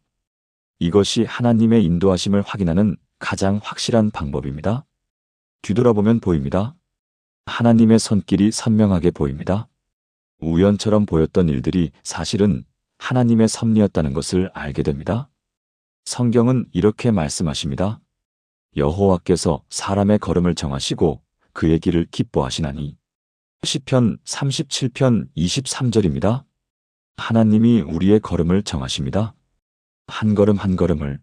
이것이 하나님의 인도하심을 확인하는 가장 확실한 방법입니다. 뒤돌아보면 보입니다. 하나님의 손길이 선명하게 보입니다. 우연처럼 보였던 일들이 사실은 하나님의 섭리였다는 것을 알게 됩니다. 성경은 이렇게 말씀하십니다. 여호와께서 사람의 걸음을 정하시고 그의 길을 기뻐하시나니. 시편 37편 23절입니다. 하나님이 우리의 걸음을 정하십니다. 한 걸음 한 걸음을.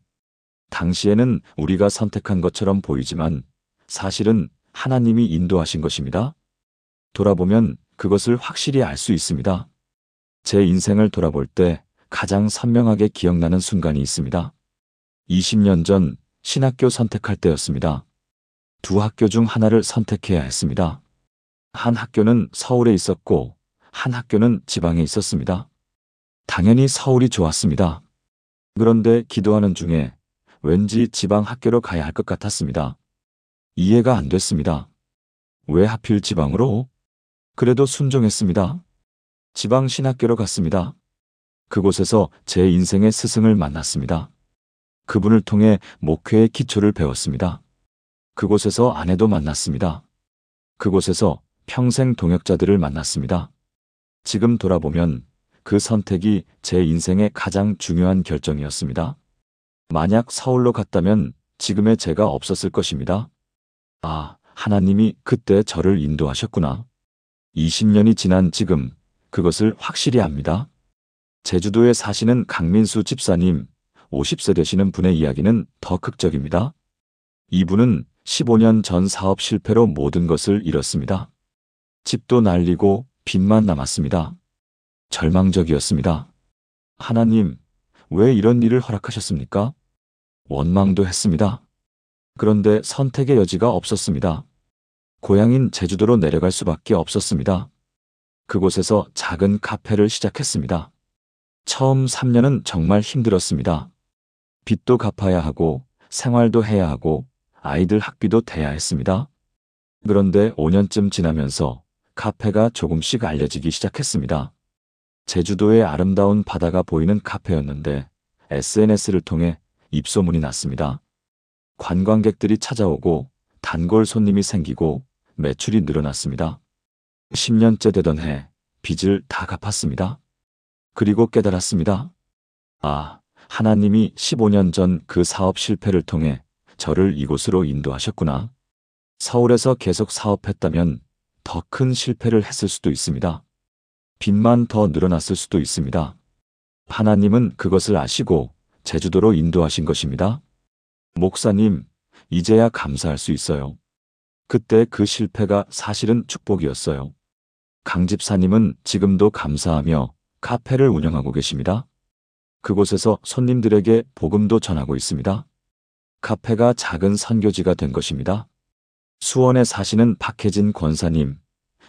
당시에는 우리가 선택한 것처럼 보이지만 사실은 하나님이 인도하신 것입니다. 돌아보면 그것을 확실히 알 수 있습니다. 제 인생을 돌아볼 때 가장 선명하게 기억나는 순간이 있습니다. 20년 전 신학교 선택할 때였습니다. 두 학교 중 하나를 선택해야 했습니다. 한 학교는 서울에 있었고 한 학교는 지방에 있었습니다. 당연히 서울이 좋았습니다. 그런데 기도하는 중에 왠지 지방 학교로 가야 할 것 같았습니다. 이해가 안 됐습니다. 왜 하필 지방으로? 그래도 순종했습니다. 지방 신학교로 갔습니다. 그곳에서 제 인생의 스승을 만났습니다. 그분을 통해 목회의 기초를 배웠습니다. 그곳에서 아내도 만났습니다. 그곳에서 평생 동역자들을 만났습니다. 지금 돌아보면 그 선택이 제 인생의 가장 중요한 결정이었습니다. 만약 서울로 갔다면 지금의 제가 없었을 것입니다. 하나님이 그때 저를 인도하셨구나. 20년이 지난 지금 그것을 확실히 압니다. 제주도에 사시는 강민수 집사님, 50세 되시는 분의 이야기는 더 극적입니다. 이분은 15년 전 사업 실패로 모든 것을 잃었습니다. 집도 날리고 빚만 남았습니다. 절망적이었습니다. 하나님, 왜 이런 일을 허락하셨습니까? 원망도 했습니다. 그런데 선택의 여지가 없었습니다. 고향인 제주도로 내려갈 수밖에 없었습니다. 그곳에서 작은 카페를 시작했습니다. 처음 3년은 정말 힘들었습니다. 빚도 갚아야 하고 생활도 해야 하고 아이들 학비도 대야 했습니다. 그런데 5년쯤 지나면서 카페가 조금씩 알려지기 시작했습니다. 제주도의 아름다운 바다가 보이는 카페였는데 SNS를 통해 입소문이 났습니다. 관광객들이 찾아오고 단골 손님이 생기고 매출이 늘어났습니다. 10년째 되던 해 빚을 다 갚았습니다. 그리고 깨달았습니다. 하나님이 15년 전 그 사업 실패를 통해 저를 이곳으로 인도하셨구나. 서울에서 계속 사업했다면 더 큰 실패를 했을 수도 있습니다. 빚만 더 늘어났을 수도 있습니다. 하나님은 그것을 아시고 제주도로 인도하신 것입니다. 목사님, 이제야 감사할 수 있어요. 그때 그 실패가 사실은 축복이었어요. 강 집사님은 지금도 감사하며 카페를 운영하고 계십니다. 그곳에서 손님들에게 복음도 전하고 있습니다. 카페가 작은 선교지가 된 것입니다. 수원에 사시는 박혜진 권사님,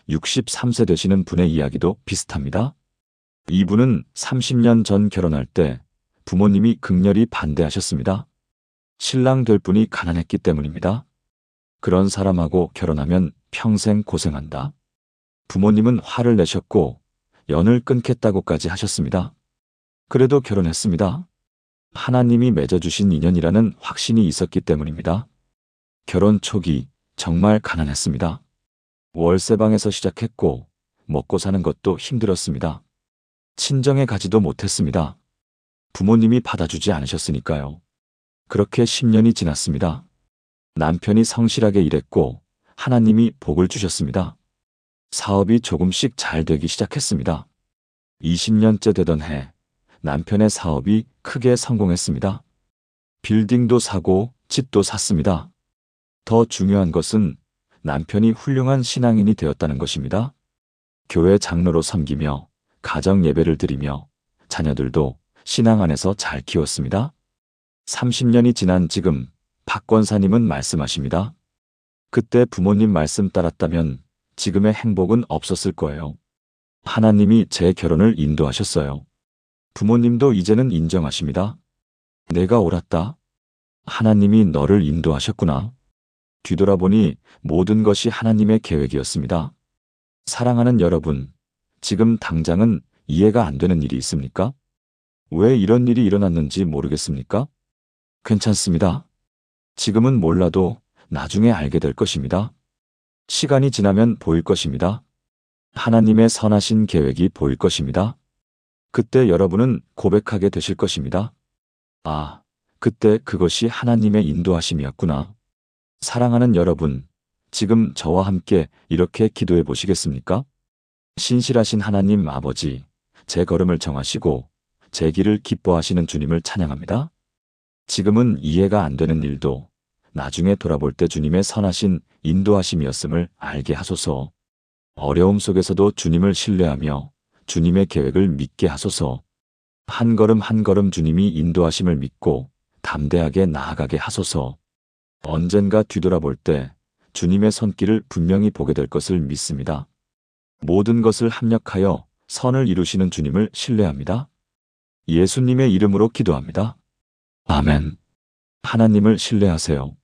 63세 되시는 분의 이야기도 비슷합니다. 이분은 30년 전 결혼할 때 부모님이 극렬히 반대하셨습니다. 신랑 될 분이 가난했기 때문입니다. 그런 사람하고 결혼하면 평생 고생한다. 부모님은 화를 내셨고 연을 끊겠다고까지 하셨습니다. 그래도 결혼했습니다. 하나님이 맺어주신 인연이라는 확신이 있었기 때문입니다. 결혼 초기 정말 가난했습니다. 월세방에서 시작했고 먹고 사는 것도 힘들었습니다. 친정에 가지도 못했습니다. 부모님이 받아주지 않으셨으니까요. 그렇게 10년이 지났습니다. 남편이 성실하게 일했고 하나님이 복을 주셨습니다. 사업이 조금씩 잘 되기 시작했습니다. 20년째 되던 해 남편의 사업이 크게 성공했습니다. 빌딩도 사고 집도 샀습니다. 더 중요한 것은 남편이 훌륭한 신앙인이 되었다는 것입니다. 교회 장로로 섬기며 가정 예배를 드리며 자녀들도 신앙 안에서 잘 키웠습니다. 30년이 지난 지금 박 권사님은 말씀하십니다. 그때 부모님 말씀 따랐다면 지금의 행복은 없었을 거예요. 하나님이 제 결혼을 인도하셨어요. 부모님도 이제는 인정하십니다. 내가 옳았다. 하나님이 너를 인도하셨구나. 뒤돌아보니 모든 것이 하나님의 계획이었습니다. 사랑하는 여러분, 지금 당장은 이해가 안 되는 일이 있습니까? 왜 이런 일이 일어났는지 모르겠습니까? 괜찮습니다. 지금은 몰라도 나중에 알게 될 것입니다. 시간이 지나면 보일 것입니다. 하나님의 선하신 계획이 보일 것입니다. 그때 여러분은 고백하게 되실 것입니다. 아, 그때 그것이 하나님의 인도하심이었구나. 사랑하는 여러분, 지금 저와 함께 이렇게 기도해 보시겠습니까? 신실하신 하나님 아버지, 제 걸음을 정하시고 제 길을 기뻐하시는 주님을 찬양합니다. 지금은 이해가 안 되는 일도 나중에 돌아볼 때 주님의 선하신 인도하심이었음을 알게 하소서. 어려움 속에서도 주님을 신뢰하며 주님의 계획을 믿게 하소서. 한 걸음 한 걸음 주님이 인도하심을 믿고 담대하게 나아가게 하소서. 언젠가 뒤돌아볼 때 주님의 손길을 분명히 보게 될 것을 믿습니다. 모든 것을 합력하여 선을 이루시는 주님을 신뢰합니다. 예수님의 이름으로 기도합니다. 아멘. 하나님을 신뢰하세요.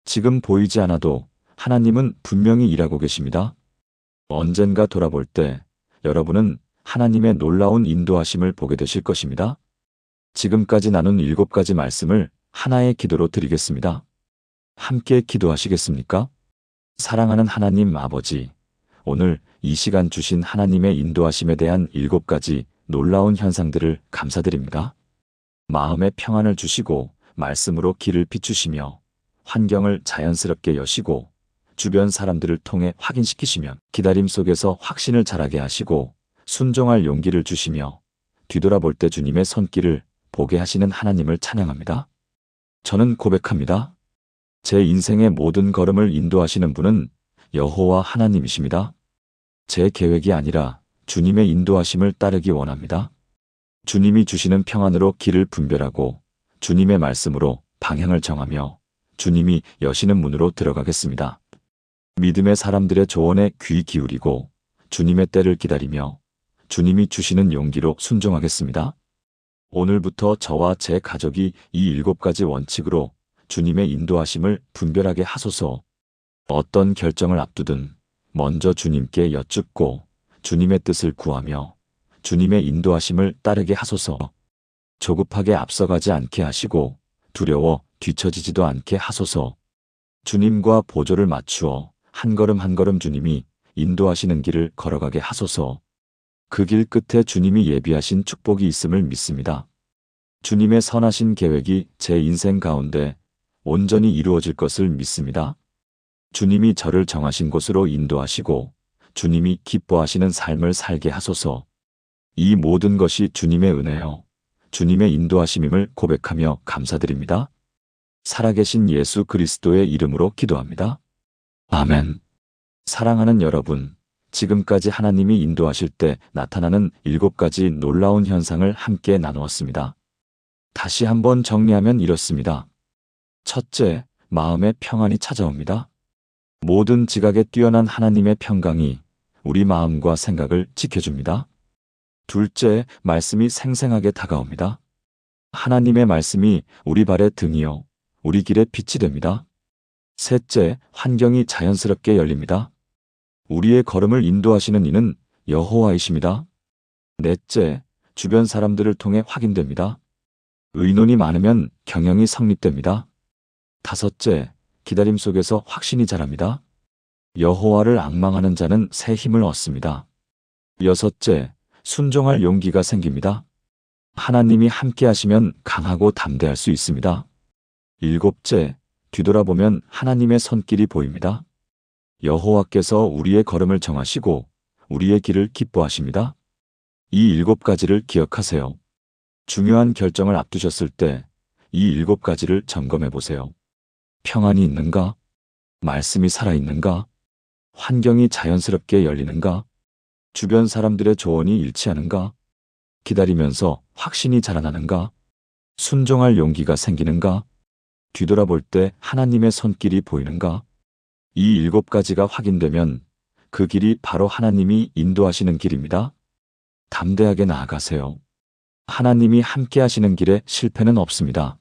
지금 보이지 않아도 하나님은 분명히 일하고 계십니다. 언젠가 돌아볼 때 여러분은 하나님의 놀라운 인도하심을 보게 되실 것입니다. 지금까지 나눈 7가지 말씀을 하나의 기도로 드리겠습니다. 함께 기도하시겠습니까? 사랑하는 하나님 아버지, 오늘 이 시간 주신 하나님의 인도하심에 대한 7가지 놀라운 현상들을 감사드립니다. 마음의 평안을 주시고 말씀으로 길을 비추시며 환경을 자연스럽게 여시고 주변 사람들을 통해 확인시키시면 기다림 속에서 확신을 자라게 하시고 순종할 용기를 주시며 뒤돌아볼 때 주님의 손길을 보게 하시는 하나님을 찬양합니다. 저는 고백합니다. 제 인생의 모든 걸음을 인도하시는 분은 여호와 하나님이십니다. 제 계획이 아니라 주님의 인도하심을 따르기 원합니다. 주님이 주시는 평안으로 길을 분별하고 주님의 말씀으로 방향을 정하며 주님이 여시는 문으로 들어가겠습니다. 믿음의 사람들의 조언에 귀 기울이고 주님의 때를 기다리며 주님이 주시는 용기로 순종하겠습니다. 오늘부터 저와 제 가족이 이 7가지 원칙으로 주님의 인도하심을 분별하게 하소서. 어떤 결정을 앞두든 먼저 주님께 여쭙고 주님의 뜻을 구하며 주님의 인도하심을 따르게 하소서. 조급하게 앞서가지 않게 하시고 두려워 뒤처지지도 않게 하소서. 주님과 보조를 맞추어 한 걸음 한 걸음 주님이 인도하시는 길을 걸어가게 하소서. 그 길 끝에 주님이 예비하신 축복이 있음을 믿습니다. 주님의 선하신 계획이 제 인생 가운데 온전히 이루어질 것을 믿습니다. 주님이 저를 정하신 곳으로 인도하시고 주님이 기뻐하시는 삶을 살게 하소서. 이 모든 것이 주님의 은혜요, 주님의 인도하심임을 고백하며 감사드립니다. 살아계신 예수 그리스도의 이름으로 기도합니다. 아멘. 사랑하는 여러분, 지금까지 하나님이 인도하실 때 나타나는 7가지 놀라운 현상을 함께 나누었습니다. 다시 한번 정리하면 이렇습니다. 첫째, 마음의 평안이 찾아옵니다. 모든 지각에 뛰어난 하나님의 평강이 우리 마음과 생각을 지켜줍니다. 둘째, 말씀이 생생하게 다가옵니다. 하나님의 말씀이 우리 발의 등이요, 우리 길의 빛이 됩니다. 셋째, 환경이 자연스럽게 열립니다. 우리의 걸음을 인도하시는 이는 여호와이십니다. 넷째, 주변 사람들을 통해 확인됩니다. 의논이 많으면 경영이 성립됩니다. 다섯째, 기다림 속에서 확신이 자랍니다. 여호와를 앙망하는 자는 새 힘을 얻습니다. 여섯째, 순종할 용기가 생깁니다. 하나님이 함께 하시면 강하고 담대할 수 있습니다. 일곱째, 뒤돌아보면 하나님의 손길이 보입니다. 여호와께서 우리의 걸음을 정하시고 우리의 길을 기뻐하십니다. 이 7가지를 기억하세요. 중요한 결정을 앞두셨을 때 이 7가지를 점검해 보세요. 평안이 있는가? 말씀이 살아있는가? 환경이 자연스럽게 열리는가? 주변 사람들의 조언이 일치하는가? 기다리면서 확신이 자라나는가? 순종할 용기가 생기는가? 뒤돌아볼 때 하나님의 손길이 보이는가? 이 7가지가 확인되면 그 길이 바로 하나님이 인도하시는 길입니다. 담대하게 나아가세요. 하나님이 함께 하시는 길에 실패는 없습니다.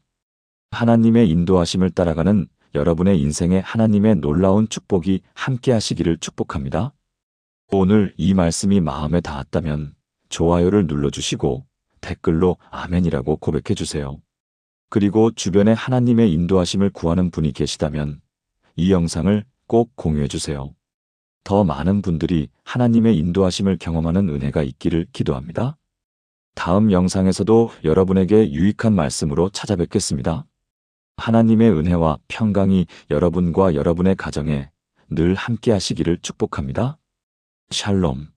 하나님의 인도하심을 따라가는 여러분의 인생에 하나님의 놀라운 축복이 함께 하시기를 축복합니다. 오늘 이 말씀이 마음에 닿았다면 좋아요를 눌러주시고 댓글로 아멘이라고 고백해 주세요. 그리고 주변에 하나님의 인도하심을 구하는 분이 계시다면 이 영상을 꼭 공유해 주세요. 더 많은 분들이 하나님의 인도하심을 경험하는 은혜가 있기를 기도합니다. 다음 영상에서도 여러분에게 유익한 말씀으로 찾아뵙겠습니다. 하나님의 은혜와 평강이 여러분과 여러분의 가정에 늘 함께 하시기를 축복합니다. 샬롬.